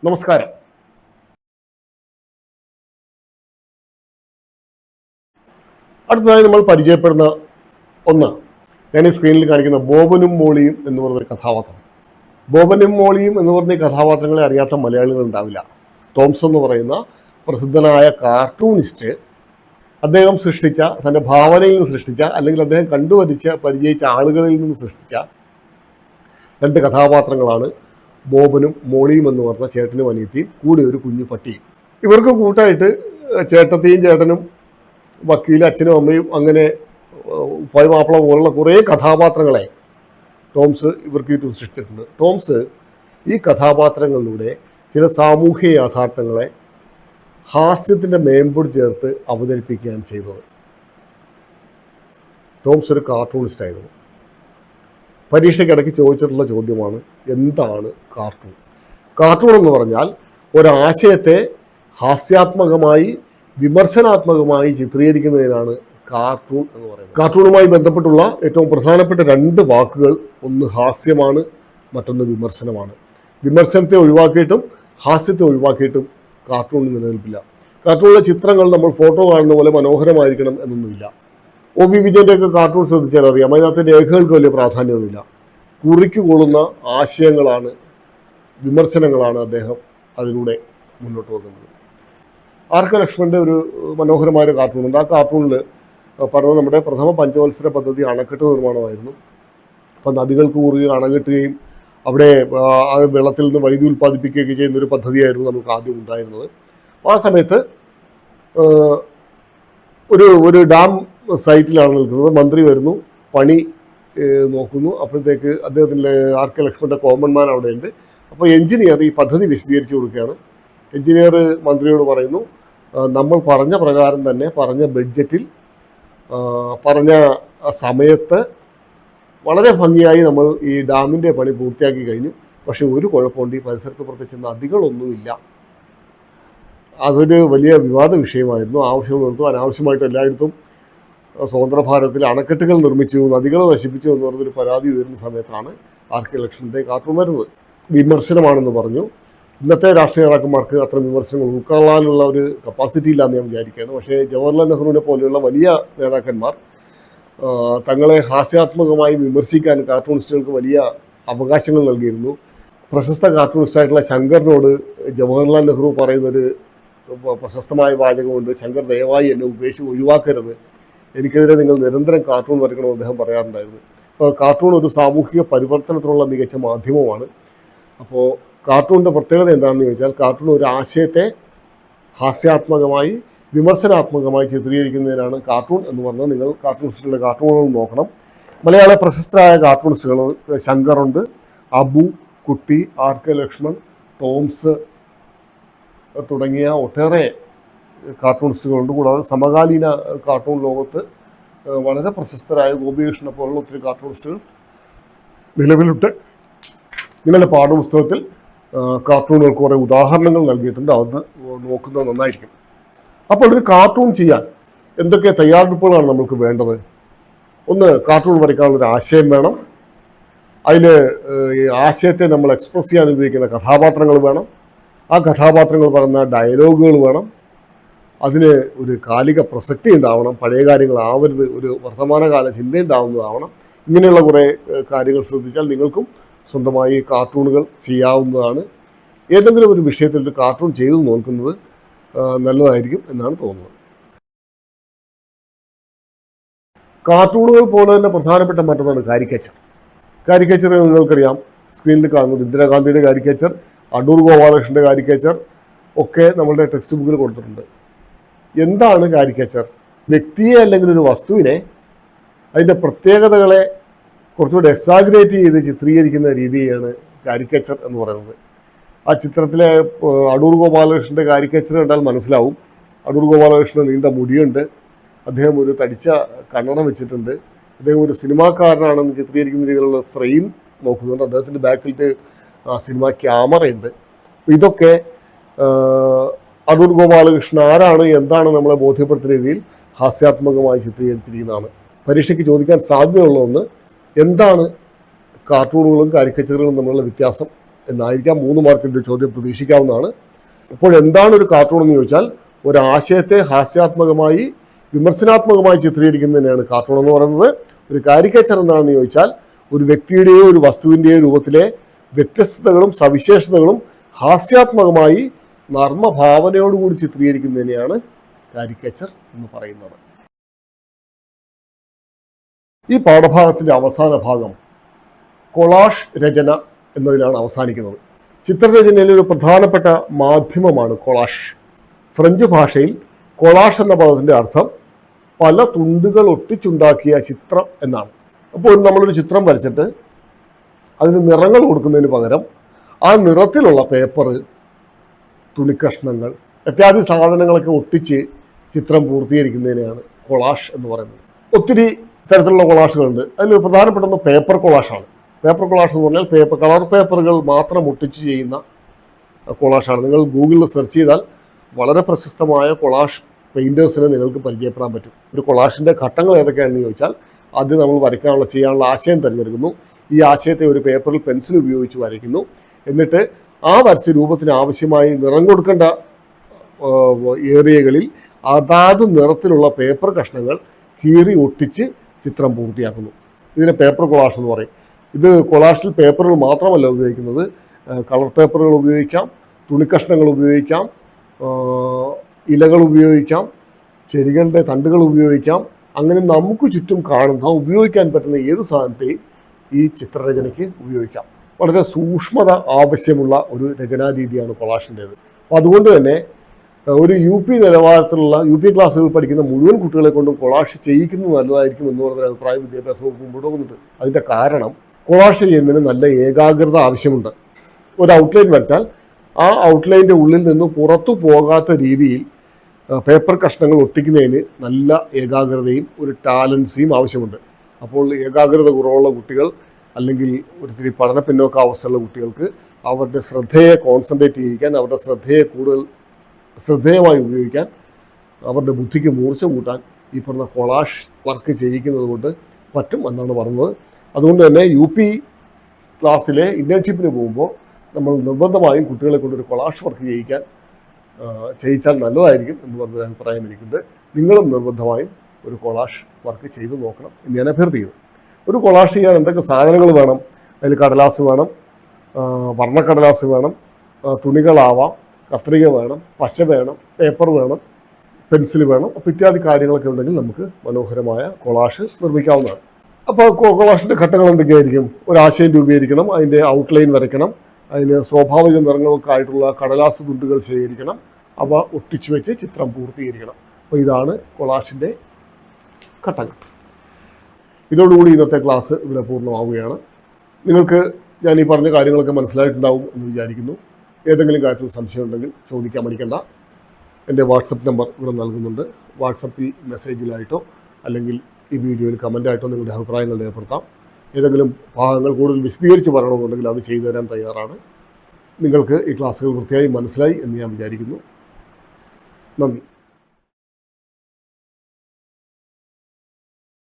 നമസ്കാരം. അടുത്തതായി നമ്മൾ പരിചയപ്പെടുന്ന ഒന്ന്, ഞാൻ ഈ സ്ക്രീനിൽ കാണിക്കുന്ന ബോബനും മോളിയും എന്ന് പറഞ്ഞ കഥാപാത്രം. ബോബനും മോളിയും എന്ന് പറഞ്ഞ കഥാപാത്രങ്ങളെ അറിയാത്ത മലയാളികൾ ഉണ്ടാവില്ല. തോംസ് എന്ന് പറയുന്ന പ്രസിദ്ധനായ കാർട്ടൂണിസ്റ്റ് അദ്ദേഹം സൃഷ്ടിച്ച, തൻ്റെ ഭാവനയിൽ നിന്ന് സൃഷ്ടിച്ച, അല്ലെങ്കിൽ അദ്ദേഹം പരിചയിച്ച ആളുകളിൽ നിന്ന് സൃഷ്ടിച്ച രണ്ട് കഥാപാത്രങ്ങളാണ് ബോബനും മോളിയും എന്ന് പറഞ്ഞ ചേട്ടനും അനിയത്തിയും കൂടി ഒരു കുഞ്ഞു പട്ടിയും. ഇവർക്ക് കൂട്ടായിട്ട് ചേട്ടത്തിയും ചേട്ടനും വക്കീൽ, അച്ഛനും അമ്മയും, അങ്ങനെ ഉപ്പായി മാപ്പിള പോലുള്ള കുറേ കഥാപാത്രങ്ങളെ ടോംസ് ഇവർക്ക് സൃഷ്ടിച്ചിട്ടുണ്ട്. ടോംസ് ഈ കഥാപാത്രങ്ങളിലൂടെ ചില സാമൂഹ്യ യാഥാർത്ഥ്യങ്ങളെ ഹാസ്യത്തിൻ്റെ മേമ്പൊടി ചേർത്ത് അവതരിപ്പിക്കുകയാണ് ചെയ്തത്. ടോംസ് ഒരു കാർട്ടൂണിസ്റ്റ് ആയിരുന്നു. പരീക്ഷയ്ക്കിടയ്ക്ക് ചോദിച്ചിട്ടുള്ള ചോദ്യമാണ്, എന്താണ് കാർട്ടൂൺ? കാർട്ടൂൺ എന്ന് പറഞ്ഞാൽ ഒരാശയത്തെ ഹാസ്യാത്മകമായി വിമർശനാത്മകമായി ചിത്രീകരിക്കുന്നതിനാണ് കാർട്ടൂൺ എന്ന് പറയുന്നത്. കാർട്ടൂണുമായി ബന്ധപ്പെട്ടുള്ള ഏറ്റവും പ്രധാനപ്പെട്ട രണ്ട് വാക്കുകൾ, ഒന്ന് ഹാസ്യമാണ്, മറ്റൊന്ന് വിമർശനമാണ്. വിമർശനത്തെ ഒഴിവാക്കിയിട്ടും ഹാസ്യത്തെ ഒഴിവാക്കിയിട്ടും കാർട്ടൂൺ നിലനിൽപ്പില്ല. കാർട്ടൂണിലെ ചിത്രങ്ങൾ നമ്മൾ ഫോട്ടോ കാണുന്ന പോലെ മനോഹരമായിരിക്കണം എന്നൊന്നുമില്ല. ഒ.വി. വിജയൻ്റെയൊക്കെ കാർട്ടൂൺ ശ്രദ്ധിച്ചാൽ അറിയാം, അതിനകത്ത് രേഖകൾക്ക് വലിയ പ്രാധാന്യമൊന്നുമില്ല. കുറിക്കുകൊള്ളുന്ന ആശയങ്ങളാണ്, വിമർശനങ്ങളാണ് അദ്ദേഹം അതിലൂടെ മുന്നോട്ട് പോകുന്നത്. ആർ.കെ. ലക്ഷ്മണൻ്റെ ഒരു മനോഹരമായ ഒരു കാർട്ടൂണുണ്ട്. ആ കാർട്ടൂണിൽ പറഞ്ഞത് നമ്മുടെ പ്രഥമ പഞ്ചവത്സര പദ്ധതി അണക്കെട്ട് നിർമ്മാണമായിരുന്നു. അപ്പം നദികൾക്ക് കുറുകെ അണകെട്ടുകയും അവിടെ ആ വെള്ളത്തിൽ നിന്ന് വൈദ്യുതി ഉൽപ്പാദിപ്പിക്കുകയൊക്കെ ചെയ്യുന്നൊരു പദ്ധതിയായിരുന്നു നമുക്ക് ആദ്യം ഉണ്ടായിരുന്നത്. ആ സമയത്ത് ഒരു ഡാം സൈറ്റിലാണ് നിൽക്കുന്നത്. മന്ത്രി വരുന്നു, പണി നോക്കുന്നു. അപ്പോഴത്തേക്ക് അദ്ദേഹത്തിൻ്റെ ആർ.കെ. ലക്ഷ്മണൻ്റെ കോമൺമാൻ അവിടെയുണ്ട്. അപ്പോൾ എഞ്ചിനീയർ ഈ പദ്ധതി വിശദീകരിച്ചു കൊടുക്കുകയാണ്. എഞ്ചിനീയർ മന്ത്രിയോട് പറയുന്നു, നമ്മൾ പറഞ്ഞ പ്രകാരം തന്നെ, പറഞ്ഞ ബഡ്ജറ്റിൽ, പറഞ്ഞ സമയത്ത് വളരെ ഭംഗിയായി നമ്മൾ ഈ ഡാമിൻ്റെ പണി പൂർത്തിയാക്കി കഴിഞ്ഞു. പക്ഷേ ഒരു കുഴപ്പമുണ്ട്, ഈ പരിസരത്ത് പ്രത്യേകിച്ച് നദികളൊന്നുമില്ല. അതൊരു വലിയ വിവാദ വിഷയമായിരുന്നു. ആവശ്യമുള്ളിടത്തും അനാവശ്യമായിട്ട് എല്ലായിടത്തും സ്വതന്ത്ര ഭാരതത്തിൽ അണക്കെട്ടുകൾ നിർമ്മിച്ചു, നദികൾ നശിപ്പിച്ചു എന്ന് പറഞ്ഞൊരു പരാതി ഉയരുന്ന സമയത്താണ് ആർ.കെ. ലക്ഷ്മണൻ്റെ കാർട്ടൂൺ വരുന്നത്. വിമർശനമാണെന്ന് പറഞ്ഞു. ഇന്നത്തെ രാഷ്ട്രീയ നേതാക്കന്മാർക്ക് അത്ര വിമർശനങ്ങൾ ഉൾക്കൊള്ളാനുള്ള ഒരു കപ്പാസിറ്റി ഇല്ലാന്ന് ഞാൻ വിചാരിക്കുകയാണ്. പക്ഷേ ജവഹർലാൽ നെഹ്റുവിനെ പോലെയുള്ള വലിയ നേതാക്കന്മാർ തങ്ങളെ ഹാസ്യാത്മകമായി വിമർശിക്കാൻ കാർട്ടൂണിസ്റ്റുകൾക്ക് വലിയ അവകാശങ്ങൾ നൽകിയിരുന്നു. പ്രശസ്ത കാർട്ടൂണിസ്റ്റായിട്ടുള്ള ശങ്കറിനോട് ജവഹർലാൽ നെഹ്റു പറയുന്നൊരു പ്രശസ്തമായ വാചകമുണ്ട്, ശങ്കർ ദയവായി എന്നെ ഉപേക്ഷിച്ച് ഒഴിവാക്കരുത്, എനിക്കെതിരെ നിങ്ങൾ നിരന്തരം കാർട്ടൂൺ വരയ്ക്കണമെന്ന് അദ്ദേഹം പറയാറുണ്ടായിരുന്നു. അപ്പോൾ കാർട്ടൂൺ ഒരു സാമൂഹിക പരിവർത്തനത്തിനുള്ള മികച്ച മാധ്യമമാണ്. അപ്പോൾ കാർട്ടൂണിൻ്റെ പ്രത്യേകത എന്താണെന്ന് ചോദിച്ചാൽ, കാർട്ടൂൺ ഒരു ആശയത്തെ ഹാസ്യാത്മകമായി വിമർശനാത്മകമായി ചിത്രീകരിക്കുന്നതിനാണ് കാർട്ടൂൺ എന്ന് പറഞ്ഞാൽ. നിങ്ങൾ കാർട്ടൂണിസ്റ്റുകളുടെ കാർട്ടൂണുകൾ നോക്കണം. മലയാള പ്രശസ്തരായ കാർട്ടൂണിസ്റ്റുകൾ ശങ്കറുണ്ട്, അബു, കുട്ടി, ആർ.കെ. ലക്ഷ്മൺ, ടോംസ് തുടങ്ങിയ ഒട്ടേറെ കാർട്ടൂണിസ്റ്റുകളുണ്ട്. കൂടാതെ സമകാലീന കാർട്ടൂൺ ലോകത്ത് വളരെ പ്രശസ്തരായ ഗോപികൃഷ്ണനെ പോലുള്ള ഒത്തിരി കാർട്ടൂണിസ്റ്റുകൾ നിലവിലുണ്ട്. നിങ്ങളുടെ പാഠപുസ്തകത്തിൽ കാർട്ടൂണുകൾ കുറേ ഉദാഹരണങ്ങൾ നൽകിയിട്ടുണ്ട്, അത് നോക്കുന്നത് നന്നായിരിക്കും. അപ്പോൾ ഒരു കാർട്ടൂൺ ചെയ്യാൻ എന്തൊക്കെ തയ്യാറെടുപ്പുകളാണ് നമുക്ക് വേണ്ടത്? ഒന്ന്, കാർട്ടൂൺ വരയ്ക്കാനുള്ളൊരു ആശയം വേണം. അതിൽ ഈ ആശയത്തെ നമ്മൾ എക്സ്പ്രസ് ചെയ്യാൻ ഉപയോഗിക്കുന്ന കഥാപാത്രങ്ങൾ വേണം. ആ കഥാപാത്രങ്ങൾ പറയുന്ന ഡയലോഗുകൾ വേണം. അതിന് ഒരു കാലിക പ്രസക്തി ഉണ്ടാവണം. പഴയ കാര്യങ്ങളാവരുത്, ഒരു വർത്തമാനകാല ചിന്തയുണ്ടാവുന്നതാവണം. ഇങ്ങനെയുള്ള കുറേ കാര്യങ്ങൾ ശ്രദ്ധിച്ചാൽ നിങ്ങൾക്കും സ്വന്തമായി കാർട്ടൂണുകൾ ചെയ്യാവുന്നതാണ്. ഏതെങ്കിലും ഒരു വിഷയത്തിൽ ഒരു കാർട്ടൂൺ ചെയ്തു നോക്കുന്നത് നല്ലതായിരിക്കും എന്നാണ് തോന്നുന്നത്. കാർട്ടൂണുകൾ പോലെ തന്നെ പ്രധാനപ്പെട്ട മറ്റൊന്നാണ് കാരിക്കേച്ചർ. കാരിക്കേച്ചർ നിങ്ങൾക്കറിയാം, സ്ക്രീനിൽ കാണുന്നത് ഇന്ദിരാഗാന്ധിയുടെ കാരിക്കേച്ചർ, അടൂർ ഗോപാലകൃഷ്ണൻ്റെ കാരിക്കേച്ചർ ഒക്കെ നമ്മളുടെ ടെക്സ്റ്റ് ബുക്കിൽ കൊടുത്തിട്ടുണ്ട്. എന്താണ് കാരിക്കേച്ചർ? വ്യക്തിയെ അല്ലെങ്കിൽ ഒരു വസ്തുവിനെ അതിൻ്റെ പ്രത്യേകതകളെ കുറച്ചുകൂടി എക്സാഗ്രേറ്റ് ചെയ്ത് ചിത്രീകരിക്കുന്ന രീതിയാണ് കാരിക്കേച്ചർ എന്ന് പറയുന്നത്. ആ ചിത്രത്തിലെ അടൂർ ഗോപാലകൃഷ്ണൻ്റെ കാരിക്കേച്ചർ കണ്ടാൽ മനസ്സിലാവും. അടൂർ ഗോപാലകൃഷ്ണൻ നീണ്ട മുടിയുണ്ട്, അദ്ദേഹം ഒരു തടിച്ച കണ്ണട വെച്ചിട്ടുണ്ട്, അദ്ദേഹം ഒരു സിനിമാക്കാരനാണെന്ന് ചിത്രീകരിക്കുന്ന രീതിയിലുള്ള ഫ്രെയിം നോക്കുന്നുണ്ട്, അദ്ദേഹത്തിൻ്റെ ബാക്കിലത്തെ സിനിമ ക്യാമറയുണ്ട്. ഇതൊക്കെ അടൂർ ഗോപാലകൃഷ്ണൻ ആരാണ്, എന്താണ് നമ്മളെ ബോധ്യപ്പെടുത്തുന്ന രീതിയിൽ ഹാസ്യാത്മകമായി ചിത്രീകരിച്ചിരിക്കുന്നതാണ്. പരീക്ഷയ്ക്ക് ചോദിക്കാൻ സാധ്യതയുള്ള ഒന്ന്, എന്താണ് കാർട്ടൂണുകളും കാരിക്കേച്ചറുകളും തമ്മിലുള്ള വ്യത്യാസം എന്നായിരിക്കാം 3 മാർക്കിൻ്റെ ചോദ്യം പ്രതീക്ഷിക്കാവുന്നതാണ്. അപ്പോൾ എന്താണ് ഒരു കാർട്ടൂൺ എന്ന് ചോദിച്ചാൽ ഒരാശയത്തെ ഹാസ്യാത്മകമായി വിമർശനാത്മകമായി ചിത്രീകരിക്കുന്നതിനാണ് കാർട്ടൂൺ എന്ന് പറയുന്നത്. ഒരു കാരിക്കേച്ചർ എന്താണെന്ന് ചോദിച്ചാൽ ഒരു വ്യക്തിയുടെയോ ഒരു വസ്തുവിൻ്റെയോ രൂപത്തിലെ വ്യത്യസ്തതകളും സവിശേഷതകളും ഹാസ്യാത്മകമായി നർമ്മഭാവനയോടുകൂടി ചിത്രീകരിക്കുന്നതിനെയാണ് കാരിക്കേച്ചർ എന്ന് പറയുന്നത്. ഈ പാഠഭാഗത്തിൻ്റെ അവസാന ഭാഗം കൊളാഷ് രചന എന്നതിലാണ് അവസാനിക്കുന്നത്. ചിത്രരചനയിലെ ഒരു പ്രധാനപ്പെട്ട മാധ്യമമാണ് കൊളാഷ്. ഫ്രഞ്ച് ഭാഷയിൽ കൊളാഷ് എന്ന പദത്തിൻ്റെ അർത്ഥം പല തുണ്ടുകൾ ഒട്ടിച്ചുണ്ടാക്കിയ ചിത്രം എന്നാണ്. അപ്പോൾ നമ്മളൊരു ചിത്രം വരച്ചിട്ട് അതിന് നിറങ്ങൾ കൊടുക്കുന്നതിന് പകരം ആ നിറത്തിലുള്ള പേപ്പർ, തുണിക്കഷ്ണങ്ങൾ ഇത്യാദി സാധനങ്ങളൊക്കെ ഒട്ടിച്ച് ചിത്രം പൂർത്തീകരിക്കുന്നതിനെയാണ് കൊളാഷ് എന്ന് പറയുന്നത്. ഒത്തിരി തരത്തിലുള്ള കൊളാഷുകളുണ്ട്. അതിലൊരു പ്രധാനപ്പെട്ട ഒന്ന് പേപ്പർ കൊളാഷാണ്. പേപ്പർ കൊളാഷ് എന്ന് പറഞ്ഞാൽ കളർ പേപ്പറുകൾ മാത്രം ഒട്ടിച്ച് ചെയ്യുന്ന കൊളാഷാണ്. നിങ്ങൾ ഗൂഗിളിൽ സെർച്ച് ചെയ്താൽ വളരെ പ്രശസ്തമായ കൊളാഷ് പെയിൻറ്റേഴ്സിനെ നിങ്ങൾക്ക് പരിചയപ്പെടാൻ പറ്റും. ഒരു കൊളാഷിൻ്റെ ഘട്ടങ്ങൾ ഏതൊക്കെയാണെന്ന് ചോദിച്ചാൽ ആദ്യം നമ്മൾ ചെയ്യാനുള്ള ആശയം തിരഞ്ഞെടുക്കുന്നു. ഈ ആശയത്തെ ഒരു പേപ്പറിൽ പെൻസിൽ ഉപയോഗിച്ച് വരയ്ക്കുന്നു. എന്നിട്ട് ആ വരച്ച രൂപത്തിന് ആവശ്യമായി നിറം കൊടുക്കേണ്ട ഏരിയകളിൽ അതാത് നിറത്തിലുള്ള പേപ്പർ കഷ്ണങ്ങൾ കീറി ഒട്ടിച്ച് ചിത്രം പൂർത്തിയാക്കുന്നു. ഇതിനെ പേപ്പർ കൊളാഷ് എന്ന് പറയും. ഇത് കൊളാഷിൽ പേപ്പറുകൾ മാത്രമല്ല ഉപയോഗിക്കുന്നത്, കളർ പേപ്പറുകൾ ഉപയോഗിക്കാം, തുണിക്കഷ്ണങ്ങൾ ഉപയോഗിക്കാം, ഇലകൾ ഉപയോഗിക്കാം, ചെടികളുടെ തണ്ടുകൾ ഉപയോഗിക്കാം. അങ്ങനെ നമുക്ക് ചുറ്റും കാണുന്ന ഉപയോഗിക്കാൻ പറ്റുന്ന ഏത് സാധനത്തെയും ഈ ചിത്രരചനയ്ക്ക് ഉപയോഗിക്കാം. വളരെ സൂക്ഷ്മത ആവശ്യമുള്ള ഒരു രചനാരീതിയാണ് കൊളാഷിൻ്റേത്. അപ്പോൾ അതുകൊണ്ട് തന്നെ ഒരു UP നിലവാരത്തിലുള്ള UP ക്ലാസ്സുകൾ പഠിക്കുന്ന മുഴുവൻ കുട്ടികളെ കൊണ്ടും കൊളാഷ് ചെയ്യിക്കുന്നത് നല്ലതായിരിക്കും എന്ന് പറഞ്ഞ അഭിപ്രായം വിദ്യാഭ്യാസ വകുപ്പ് മുമ്പോട്ട് പോകുന്നുണ്ട്. അതിൻ്റെ കാരണം കൊളാഷ് ചെയ്യുന്നതിന് നല്ല ഏകാഗ്രത ആവശ്യമുണ്ട്. ഒരു ഔട്ട്ലൈൻ വരച്ചാൽ ആ ഔട്ട്ലൈൻ്റെ ഉള്ളിൽ നിന്ന് പുറത്തു പോകാത്ത രീതിയിൽ പേപ്പർ കഷ്ണങ്ങൾ ഒട്ടിക്കുന്നതിന് നല്ല ഏകാഗ്രതയും ഒരു ടാലൻസിയും ആവശ്യമുണ്ട്. അപ്പോൾ ഏകാഗ്രത കുറവുള്ള കുട്ടികൾ അല്ലെങ്കിൽ ഒരിത്തിരി പഠന പിന്നോക്ക അവസ്ഥയുള്ള കുട്ടികൾക്ക് അവരുടെ ശ്രദ്ധയെ കോൺസെൻട്രേറ്റ് ചെയ്യിക്കാൻ, അവരുടെ ശ്രദ്ധയെ കൂടുതൽ ശ്രദ്ധേയമായി ഉപയോഗിക്കാൻ, അവരുടെ ബുദ്ധിക്ക് മൂർച്ച കൂട്ടാൻ ഈ പറഞ്ഞ കൊളാഷ് വർക്ക് ചെയ്യിക്കുന്നത് കൊണ്ട് പറ്റും എന്നാണ് പറഞ്ഞത്. അതുകൊണ്ട് തന്നെ UP ക്ലാസ്സിലെ ഇന്റേൺഷിപ്പിന് പോകുമ്പോൾ നമ്മൾ നിർബന്ധമായും കുട്ടികളെ കൊണ്ടൊരു കൊളാഷ് വർക്ക് ചെയ്യിച്ചാൽ നല്ലതായിരിക്കും എന്ന് പറഞ്ഞൊരു അഭിപ്രായം എനിക്കുണ്ട്. നിങ്ങളും നിർബന്ധമായും ഒരു കൊളാഷ് വർക്ക് ചെയ്ത് നോക്കണം എന്ന് ഞാൻ അഭ്യർത്ഥിക്കുന്നു. ഒരു കൊളാഷ് ചെയ്യാൻ എന്തൊക്കെ സാധനങ്ങൾ വേണം? അതിൽ കടലാസ് വേണം, വർണ്ണക്കടലാസ് വേണം, തുണികളാവാം, കത്രിക വേണം, പശ വേണം, പേപ്പർ വേണം, പെൻസിൽ വേണം. അപ്പോൾ ഇത്യാദി കാര്യങ്ങളൊക്കെ ഉണ്ടെങ്കിൽ നമുക്ക് മനോഹരമായ കൊളാഷ് നിർമ്മിക്കാവുന്നതാണ്. അപ്പോൾ കൊളാഷിൻ്റെ ഘട്ടങ്ങൾ എന്തൊക്കെയായിരിക്കും? ഒരാശയം രൂപീകരിക്കണം, അതിൻ്റെ ഔട്ട്ലൈൻ വരയ്ക്കണം, അതിന് സ്വാഭാവിക നിറങ്ങൾക്കായിട്ടുള്ള കടലാസ് തുണ്ടുകൾ ശേഖരിക്കണം, അവ ഒട്ടിച്ചു വെച്ച് ചിത്രം പൂർത്തീകരിക്കണം. അപ്പോൾ ഇതാണ് കൊളാഷിൻ്റെ ഘട്ടങ്ങൾ. ഇതോടുകൂടി ഇന്നത്തെ ക്ലാസ് ഇവിടെ പൂർണ്ണമാവുകയാണ്. നിങ്ങൾക്ക് ഞാൻ ഈ പറഞ്ഞ കാര്യങ്ങളൊക്കെ മനസ്സിലായിട്ടുണ്ടാവും എന്ന് വിചാരിക്കുന്നു. ഏതെങ്കിലും കാര്യത്തിൽ സംശയമുണ്ടെങ്കിൽ ചോദിക്കാൻ മടിക്കണ്ട. എൻ്റെ വാട്സപ്പ് നമ്പർ ഇവിടെ നൽകുന്നുണ്ട്. വാട്സപ്പിൽ മെസ്സേജിലായിട്ടോ അല്ലെങ്കിൽ ഈ വീഡിയോയിൽ കമൻ്റായിട്ടോ നിങ്ങളുടെ അഭിപ്രായങ്ങൾ രേഖപ്പെടുത്താം. ഏതെങ്കിലും ഭാഗങ്ങൾ കൂടുതൽ വിശദീകരിച്ച് പറയണമെന്നുണ്ടെങ്കിൽ അത് ചെയ്തു തരാൻ തയ്യാറാണ്. നിങ്ങൾക്ക് ഈ ക്ലാസ്സുകൾ വൃത്തിയായി മനസ്സിലായി എന്ന് ഞാൻ വിചാരിക്കുന്നു. നന്ദി.